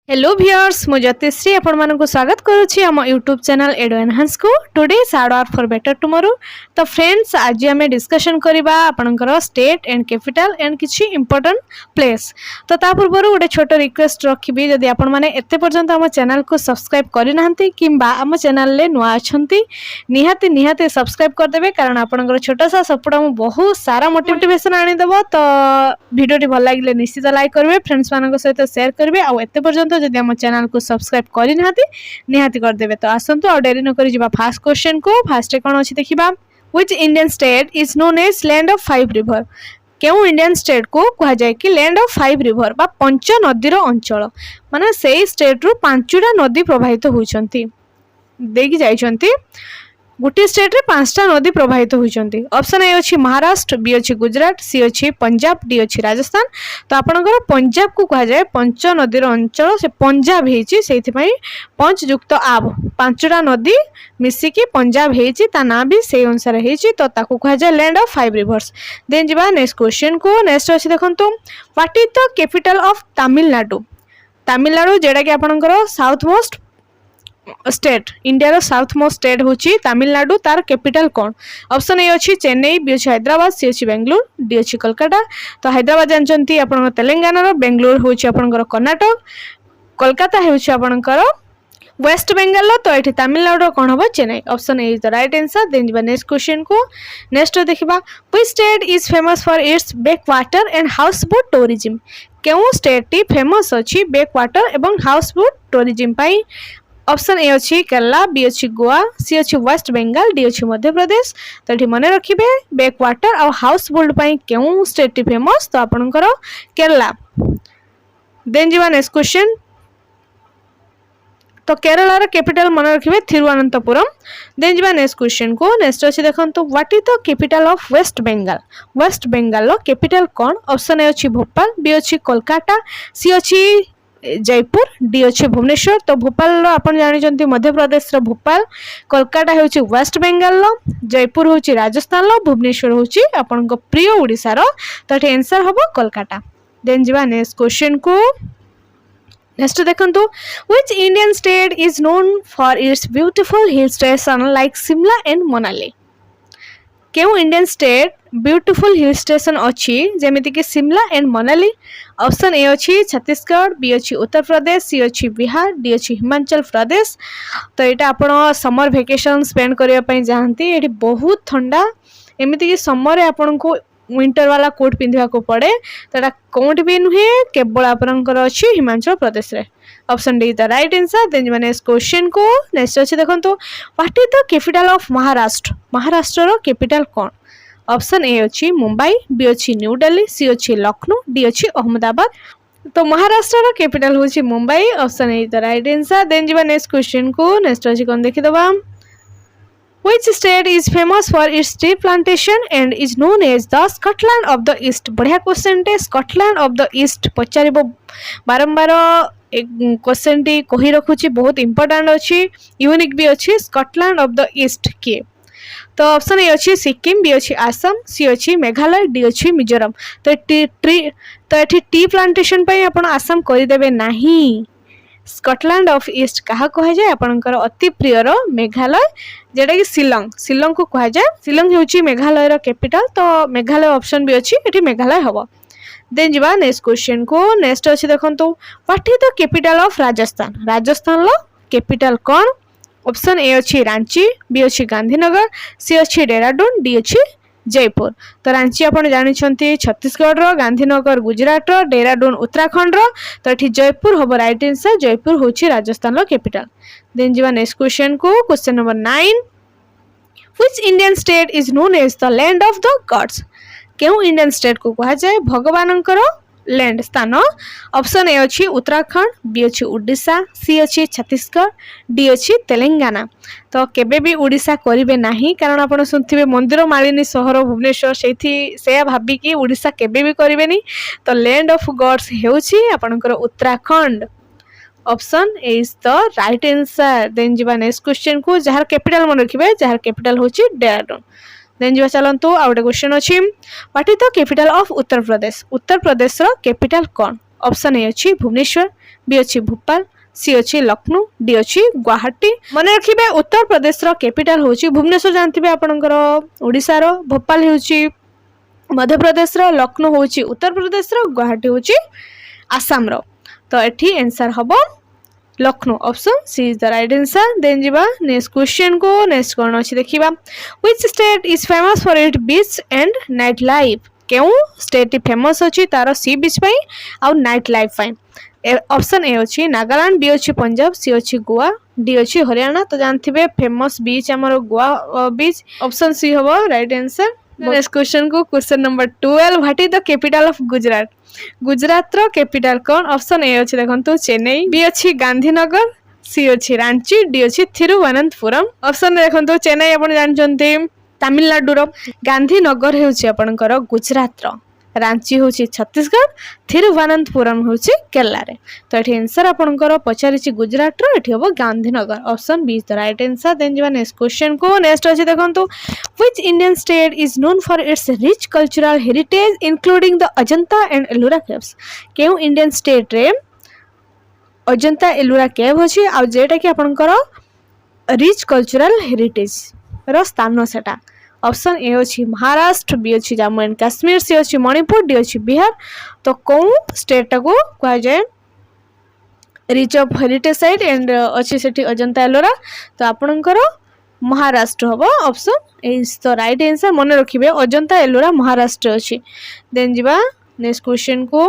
Hello viewers मु ज्योतिश्री आपण मानक स्वागत करुच्ची आम यूट्यूब चैनल एडो एनहांस को today hard work for better tomorrow. तो फ्रेंड्स आज आम डिस्कशन करबा आपनकर स्टेट एंड कैपिटल एंड किछि इंपोर्टेंट प्लेस। तो ता पूर्व गोटे छोट रिक्वेस्ट रखिबी जदि आपण माने एते पर्यंत आम चैनल को सब्सक्राइब करि नाहंती किंबा आम चैनल ले नुआ अछंती निहाती निहाती सब्सक्राइब कर देबे, कारण आपनकर छोटा सा सपोर्ट हम बहुत सारा मोटिवेशन आनी देबो। तो वीडियो टी भल लागिले निश्चित लाइक करबे, फ्रेंड्स मानक सहित शेयर करबे, आ एते पर्यंत जदि हम चैनल को सब्सक्राइब करि नाहंती निहाती कर देबे। तो आसंतु आ डेरी न करि जिबा फर्स्ट क्वेश्चन को। फर्स्ट कोन अछि देखिबा, which Indian state is known as land of 5 river. केउ इंडियन स्टेट को कहा जाय कि लैंड ऑफ 5 रिवर बा पंच नदीर अंचल, माने सेही स्टेट रु पांचटा नदी प्रवाहित होउछंती देकी जाइछंती। गोटे स्टेट रे पांचटा नदी प्रवाहित होइछंती। ऑप्शन ए अछि महाराष्ट्र, बी अछि गुजरात, सी अछि पंजाब, डी अछि राजस्थान। तो आपनकर पंजाब को कहा जाय पंच नदीर अंचल, से पंजाब हेछि सेथि पई पंच युक्त आब पांचटा नदी मिसी कि पंजाब हेछि, ता ना भी सेही अनुसार हेछि, तो ताको कहा जाय लैंड ऑफ 5 रिवर्स। देन जिबा नेक्स्ट क्वेश्चन को। नेक्स्ट अछि देखंतु, what is the capital of Tamil Nadu. Tamil Nadu जेडा कि आपनकर साउथ मोस्ट स्टेट, इंडिया रो साउथ मोस्ट स्टेट होची तमिलनाडु, तार कैपिटल कोन। ऑप्शन ए अछि चेन्नई, बी अछि हैदराबाद, सी अछि बेंगलुरु, डी अछि कोलकाता। तो हैदराबाद जानचंती आपन तेलंगाना रो, बेंगलुरु होची आपनकर कर्नाटक, कोलकाता होची आपनकर वेस्ट बंगाल। तो एठी तमिलनाडु रो कोन होबो Chennai. Option A is the right answer. Then जिबा नेक्स्ट क्वेश्चन को। नेक्स्ट देखिबा, which state is famous for its back water and house boat tourism. केउ स्टेट टी फेमस अछि बैक वाटर एवं हाउस बोट टूरिज्म पई। ऑप्शन ए अछि Kerala, B अछि गोवा, सी अछि वेस्ट बंगाल, डी अछि मध्य प्रदेश। तो एठी मने रखिबे बैक वाटर और हाउस बोट पई केउ स्टेट टी फेमस, तो आपनकर केरला। देन जिबा नेक्स्ट क्वेश्चन। तो केरला रा कैपिटल मन रखिबे थिरुवनंतपुरम। देन जिबा नेक्स्ट क्वेश्चन को। नेक्स्ट अछि देखंतु, what is the capital of West Bengal. West Bengal रो कैपिटल कोन। ऑप्शन ए अछि भोपाल, बी अछि कोलकाता, सी अछि जयपुर, डी अछि भुवनेश्वर। तो भोपाल रो आपण जानि जंती मध्य प्रदेश रो भोपाल, कोलकाता होछि वेस्ट बंगाल रो, जयपुर होछि राजस्थान रो, भुवनेश्वर होछि आपण को प्रिय ओडिसा रो। तो एठी आंसर हबो कोलकाता। देन जिबा नेक्स्ट क्वेश्चन को। नेक्स्ट देखंतु, which Indian state is known for its beautiful hill station like Shimla and Manali. केउ Indian state beautiful hill station अछि जेमिति कि Shimla and Manali. Option A अछि छत्तीसगढ़, बी अछि उत्तर प्रदेश, सी अछि बिहार, डी अछि हिमाचल प्रदेश। तो एटा आपण समर वेकेशन स्पेंड करिया पई जानती। एठी बहुत ठंडा, एमिति कि समर रे आपण को विंटर वाला कोट पिंधिया को पड़े। तो एटा कोट भी नुहे, केवल आपनकर अछि हिमाचल प्रदेश रे। Option D is the right answer. Then माने नेक्स्ट क्वेश्चन को। नेक्स्ट अछि देखंतु, what is the capital of Maharashtra. Maharashtra रो कैपिटल कोन। ऑप्शन ए अछि मुंबई, बी अछि न्यू दिल्ली, सी अछि लखनऊ, डी अछि अहमदाबाद। तो महाराष्ट्र रो कैपिटल होछि Mumbai. Option A is the right answer. Then जिबा नेक्स्ट क्वेश्चन को। नेक्स्ट अछि कोन देखि दबा, Which state is famous for its tea plantation and is known as the Scotland of the East। बढ़िया क्वेश्चन टे स्कॉटलैंड ऑफ द ईस्ट पचारिबो बारंबार। एक क्वेश्चन टी कहि रखुची, बहुत इंपोर्टेंट अछि, यूनिक भी अछि। स्कॉटलैंड ऑफ द ईस्ट के। तो ऑप्शन ए अछि सिक्किम, बी अछि आसाम, सी अछि मेघालय, डी अछि मिजोरम। तो टी प्लांटेशन पई आपण आसाम करि देबे नाही। स्कॉटलैंड ऑफ ईस्ट कहा कहा जाय आपनकर अति प्रिय रो मेघालय, जेटा कि शिलोंग को कहा जाय। शिलोंग होची मेघालय रो कैपिटल। तो मेघालय ऑप्शन भी अछि, एठी मेघालय हबो। देन जिबा नेक्स्ट क्वेश्चन को। नेक्स्ट अछि देखंतु, what is the capital of Rajasthan. Rajasthan low capital कोन। ऑप्शन ए अछि रांची, बी अछि गांधीनगर, सी अछि देहरादून, डी अछि जयपुर। तो रांची आपण जानि छंती छत्तीसगढ़ रो, गांधीनगर गुजरात रो, देहरादून उत्तराखंड रो। तो एठी जयपुर हबो राइट आंसर। जयपुर होची राजस्थान रो कैपिटल। देन जिबा नेक्स्ट क्वेश्चन को। Question number 9, which Indian state is known as the land of the gods. केउ इंडियन स्टेट को कहा जाय भगवानंकर लैंड स्थान। ऑप्शन ए अछि उत्तराखंड, बी अछि ओडिशा, सी अछि छत्तीसगढ़, डी अछि तेलंगाना। तो केबे भी ओडिशा करिवे नाही, कारण आपण सुनथिबे मंदिर मालिनी शहर भुवनेश्वर, से भाबी कि ओडिशा केबे भी करिवेनी। तो लैंड ऑफ गॉड्स हेउछि आपनकर Uttarakhand. Option A is the right answer. Then जिबा नेक्स्ट क्वेश्चन को, जहार कैपिटल मन रखिबे, जहार कैपिटल होछि देहरादून। देन जिबा चलंतु आ गोटे क्वेश्चन अछि, what is the capital of Uttar Pradesh. Uttar Pradesh रो कैपिटल कोन। ऑप्शन ए अछि भुवनेश्वर, बी अच्छी भोपाल, सी अच्छी लखनऊ, डी अच्छी गुवाहाटी। मन रखिए उत्तर प्रदेश कैपिटल होची भुवनेश्वर, जानते आपणकर ओडिशार, भोपाल होची मध्य प्रदेश, लखनऊ होची उत्तर प्रदेश, गुवाहाटी होची आसाम रो। तो एठी आंसर हम Lucknow, option C is the right answer. Then जीवा नेक्स्ट क्वेश्चन को। नेक्स्ट कौन अच्छी देखिबा, which state is famous for it beach and night life. केउ स्टेट फेमस अच्छी तार सी बीच पई आ नाइट लाइफ पई। ऑप्शन ए अच्छी नागालैंड, बी अच्छी पंजाब, सी अच्छी गोवा, डी अच्छी हरियाणा। तो जानथिबे फेमस बीच हमर गोवा बीच, ऑप्शन सी होबो राइट आंसर। नेक्स्ट क्वेश्चन को, question number 12, what is the capital of Gujarat. Gujarat रो कैपिटल कौन। ऑप्शन ए अच्छी देखंतु चेन्नई, बी अच्छी गांधीनगर, सी अच्छी रांची, डी अच्छी थिरुवनंतपुरम। ऑप्शन देखंतु चेन्नई आपण जानचंती तमिलनाडु रो, गांधीनगर हेउची आपणकर गुजरात रो, रांची होची छत्तीसगढ़, थिरुवनंतपुरम होची केरला रे। तो एठी आंसर आपणकर पचारिची गुजरात रो, एठी होबो Gandhinagar, option B is the right answer. Then जीवा नेक्स्ट क्वेश्चन को। नेक्स्ट अछि देखंतु, which Indian state is known for its rich cultural heritage including the Ajanta and Ellora caves. केउ इंडियन स्टेट रे अजंता एलोरा केव अछि आ जेटा कि आपणकर रिच कल्चरल हेरिटेज रो स्थान सेटा। ऑप्शन ए अच्छी महाराष्ट्र, बी अच्छी जम्मू एंड काश्मीर, सी अच्छी मणिपुर, डी अच्छी बिहार। तो कौन स्टेट को कह जाए rich of heritage site and अच्छी सेठी अजंता एलोरा। तो आपणकर महाराष्ट्र हम, option A is the right answer. मन रखिए अजंता एलोरा महाराष्ट्र अच्छी। देन जीवा नेक्स्ट क्वेश्चन को,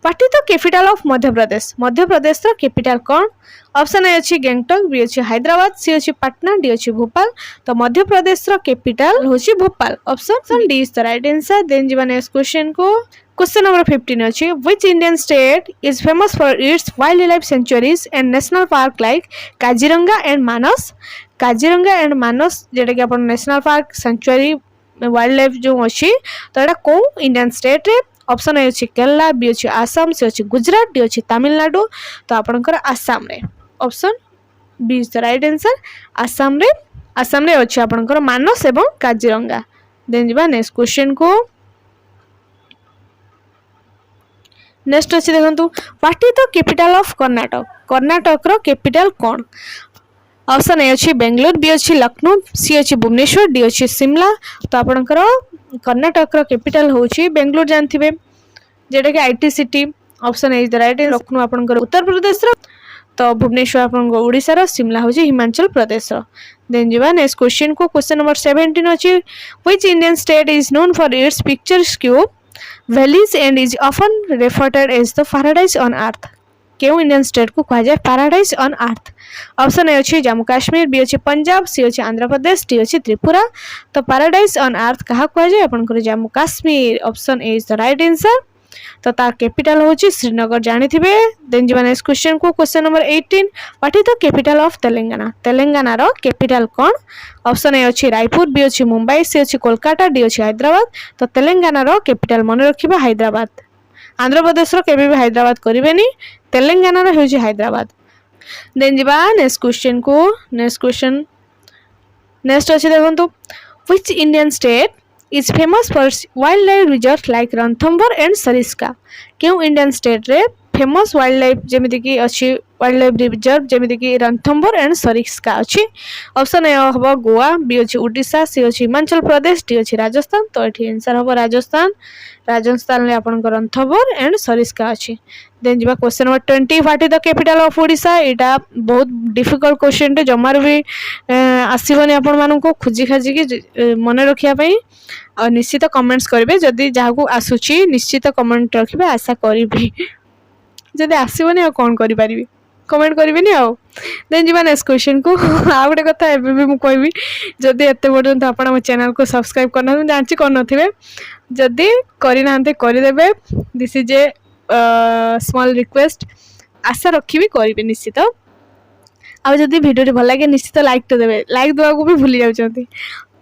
what is the capital of Madhya Pradesh. Madhya Pradesh रो कैपिटल कौन। ऑप्शन ए अच्छी गैंगटॉक, बी अच्छी हैदराबाद, सी अच्छी पटना, डी अच्छी भोपाल। तो मध्य प्रदेश रो कैपिटल होची Bhopal, option D is the right answer. Then जीवा नेक्स्ट क्वेश्चन को। क्वेश्चन नंबर 15 अच्छी, which Indian state is famous for its wildlife sanctuaries and national park like Kaziranga and Manas. Kaziranga and Manas जेटा कि अपन national park sanctuary wildlife जो अच्छी, तो एटा को इंडियन स्टेट रे। ऑप्शन ए अच्छी केरला, बी अच्छी आसाम, सी अच्छी गुजरात, डी अच्छी तमिलनाडु। तो आपणकर आसाम रे, option B is the right answer. Assam रे अच्छी आपणकर मानस एवं काजीरंगा। देन जीवा नेक्स्ट क्वेश्चन को। नेक्स्ट अच्छी देखंतु, what is the capital of Karnataka. Karnataka रो कैपिटल कौन। ऑप्शन ए अच्छी बेंगलोर, बी अच्छी लखनऊ, सी अच्छी भुवनेश्वर, डी अच्छी शिमला। तो आपणकर कर्नाटक रो कैपिटल होची बेंगलोर, जानथिबे जेटा कि IT city, option A is the right. Lucknow आपणकर उत्तर प्रदेश रो, तो भुवनेश्वर आपणकर ओडिसा रो, शिमला होची हिमाचल प्रदेश रो। देन जीवा नेक्स्ट क्वेश्चन को। क्वेश्चन नंबर 17 अछि, which Indian state is known for its picturesque valleys and is often referred as the paradise on earth. केउ इंडियन स्टेट को कहा जाए paradise on earth. Option A अच्छी जम्मू काश्मीर, बी अच्छी पंजाब, सी अच्छी आंध्र प्रदेश, डी अच्छी त्रिपुरा। तो पैराडाइज ऑन अर्थ क्या कह जाए आपन Jammu Kashmir, option A is the right answer. तो तार कैपिटल होची श्रीनगर, जानी थिबे। देन जीवा नेक्स्ट क्वेश्चन को। Question number 18, what is the capital of Telangana. Telangana रो कैपिटल कौन। ऑप्शन ए अच्छी रायपुर, बी अच्छी मुंबई, सी अच्छी कोलकाता, डी अच्छी हैदराबाद। तो तेलंगाना रो कैपिटल मन रखिबा हैदराबाद। आंध्र प्रदेश रो केबे भी हैदराबाद करिवेनी, तेलंगाना रो होची हैदराबाद। देन जीवा नेक्स्ट क्वेश्चन को। नेक्स्ट क्वेश्चन नेक्स्ट अच्छी देखंतु, which Indian state is famous for wild life reserve like Ranthambore and Sariska. क्यों इंडियन स्टेट रे फेमस वाइल्ड लाइफ जेमिति की अच्छी वाइल्ड लाइफ रिजर्व जेमिति की रणथंभौर एंड सरिस्का अच्छी। ऑप्शन ए हबो गोवा, बी अच्छी उड़ीसा, सी अच्छी हिमाचल प्रदेश, डी अच्छी राजस्थान। तो एठी आंसर हबो राजस्थान। राजस्थान ले आपन रणथंभौर एंड सरिस्का अच्छी। देन जीवा question number 20, what is the capital of Odisha. एटा बहुत डिफिकल्ट क्वेश्चन टे, जमार भी आसीबनी आपन मानन को खुजी खाजी के मन रखिया पई। और निश्चित कमेंट्स करेंगे, जदि जहाँ आसूची निश्चित कमेंट रखिए, आशा करी। जदि आसबनी आ कौन करी कमेंट करेंगे आउ। देन जीवा नेक्स्ट क्वेश्चन को। आ गोटे कथा एबे भी कहबी, जदि एते पर्यंत आपण हम चैनल को सब्सक्राइब करना जानची कर नथिबे, जदि करना करदेवे। This is a small request, आशा रखी करेंगे निश्चित। आ जदि वीडियो भल लगे निश्चित लाइक तो देवे, लाइक देवा भी भूली जाउछंती।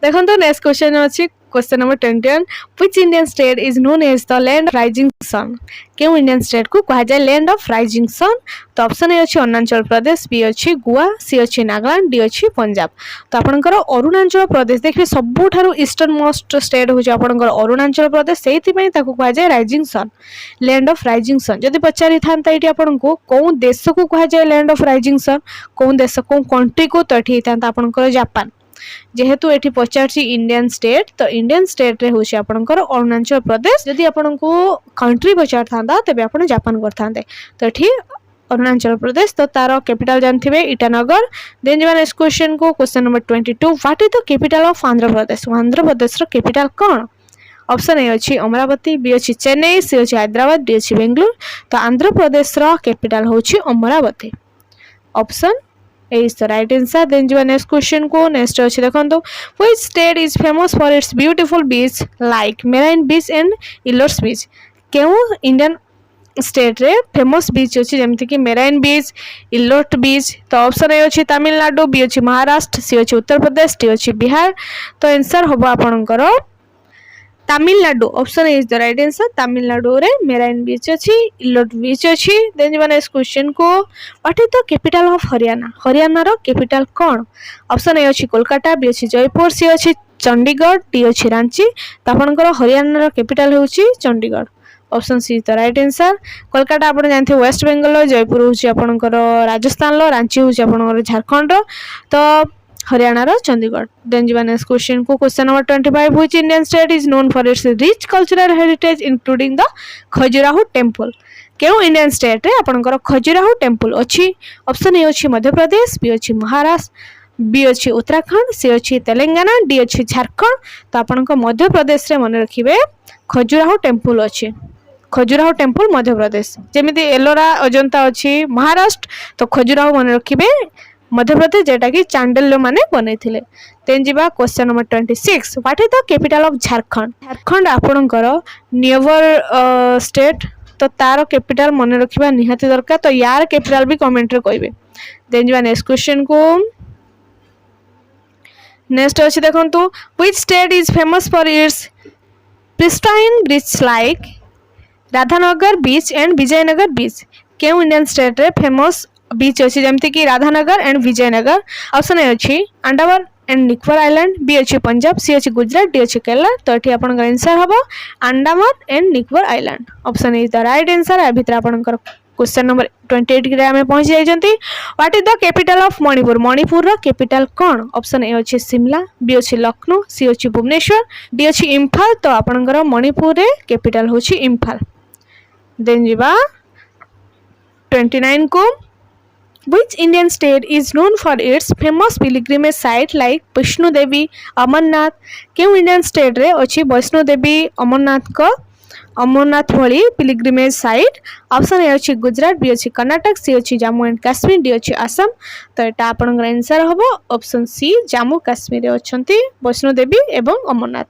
देखो नेक्स्ट क्वेश्चन अच्छी, question number 21 which Indian state is known as the land of rising sun क्यों इंडियन स्टेट को कहा जाए लैंड ऑफ राइजिंग सन तो ऑप्शन ए अच्छी अरुणाचल प्रदेश बी अच्छी गोवा सी अच्छी नागालैंड डी अच्छी पंजाब तो आपनकर अरुणाचल प्रदेश देखिए सबुठारु ईस्टर्न मोस्ट स्टेट हो आपनकर अरुणाचल प्रदेश से कहा जाए rising sun land of rising sun जदि पचारि थांता एटी आपनको कौ देश को कहा जाए लैंड ऑफ राइजिंग सन कौ देश कौ कंट्री को तो एटी थांता आपनकर जापान जेहेतु एटी पचारछि इंडियन स्टेट तो इंडियन स्टेट रे होछि आपनकर अरुणाचल प्रदेश जदि आपनको कंट्री पचार थांता तबे आपण जापान करथांते तो एटी अरुणाचल प्रदेश तो तार कैपिटल जानथिबे ईटानगर देन जवन नेक्स्ट क्वेश्चन को question number 22 what is the capital of Andhra Pradesh रो कैपिटल कोन ऑप्शन ए अच्छी अमरावती बी अच्छी चेन्नई सी अच्छी हैदराबाद डी अच्छी बेंगलुरु तो आंध्र प्रदेश रो कैपिटल होछि Amaravati option A is the right answer then जो नेक्स्ट क्वेश्चन को नेक्स्ट अच्छी देखंतो which state is famous for its beautiful beach like Marina beach and Elliot's beach केउ इंडियन स्टेट रे फेमस बीच अच्छी जमती कि मेराइन बीच इलोट बीच तो ऑप्शन ए अच्छी तमिलनाडु बी अच्छी महाराष्ट्र सी अच्छी उत्तर प्रदेश डी अच्छी बिहार तो आंसर होबो आपनकर Tamil Nadu option is the right answer Tamil Nadu रे मेराइन बीच अच्छी इलोट बीच अच्छी देन जवन इस क्वेश्चन को what is the capital of Haryana रो कैपिटल कोन ऑप्शन ए अच्छी कोलकाता बी अच्छी जयपुर सी अच्छी चंडीगढ़ डी अच्छी रांची तो आपनकर हरियाणा रो कैपिटल होची Chandigarh option see the right answer Kolkata आपण जानथे वेस्ट बेंगल जयपुर होची आपनकर राजस्थान लो रांची होची आपनकर झारखंड रो तो हरियाणा रो चंडीगढ़ देन जीवन नेक्स्ट क्वेश्चन को question number 25 which Indian state is known for its rich cultural heritage including the Khajuraho temple केउ इंडियन स्टेट रे आपनकर खजुराहो टेंपल अछि ऑप्शन ए अछि मध्य प्रदेश बी अछि महाराष्ट्र बी अछि उत्तराखंड सी अछि तेलंगाना डी अछि झारखंड तो आपनकर मध्य प्रदेश रे मन रखिबे खजुराहो टेंपल अछि खजुराहो टेंपल मध्य प्रदेश जेमिति एलोरा अजंता अछि महाराष्ट्र तो खजुराहो मन रखिबे मध्य प्रदेश जेटा कि चांडल्य माने बनैथिले तेन जिबा question number 26 what is the capital of Jharkhand आपनकर नियर स्टेट तो तार कैपिटल मन रखिबा निहाती दरकार तो यार कैपिटल भी कमेंट रे कहबे देन जिबा नेक्स्ट क्वेश्चन को नेक्स्ट अछि देखंतु which state is famous for its pristine beach like Radhanagar beach and Vijayanagar beach केउ इंडियन स्टेट रे फेमस बीच अच्छी जमती कि Radhanagar and Vijayanagar option A अच्छी Andaman and Nicobar island B अच्छी पंजाब सी अच्छी गुजरात डी अच्छी केरला तो ये आपन आंसर हम Andaman and Nicobar island option is the right answer आ भितर आपनकर क्वेश्चन नंबर 28 रे हमें पहुंच जाइछंती what is the capital of Manipur रो कैपिटल कोन ऑप्शन ए अच्छी शिमला बी अच्छी लखनऊ सी अच्छी भुवनेश्वर डी अच्छी इम्फाल तो आपनकर मणिपुर रे कैपिटल होची इम्फाल देन जीवा 29 को Which Indian state is known for its famous pilgrimage site like Vaishno Devi Amarnath केउ इंडियन स्टेट रे अछि वैष्णो देवी अमरनाथ भली पिलग्रिमेज साइट ऑप्शन ए अछि गुजरात बी अछि कर्नाटक सी अछि जम्मू एंड काश्मीर डी अछि असम तो एटा आपनकर आंसर हबो ऑप्शन सी जम्मू काश्मीर रे अछंती वैष्णो देवी एवं अमरनाथ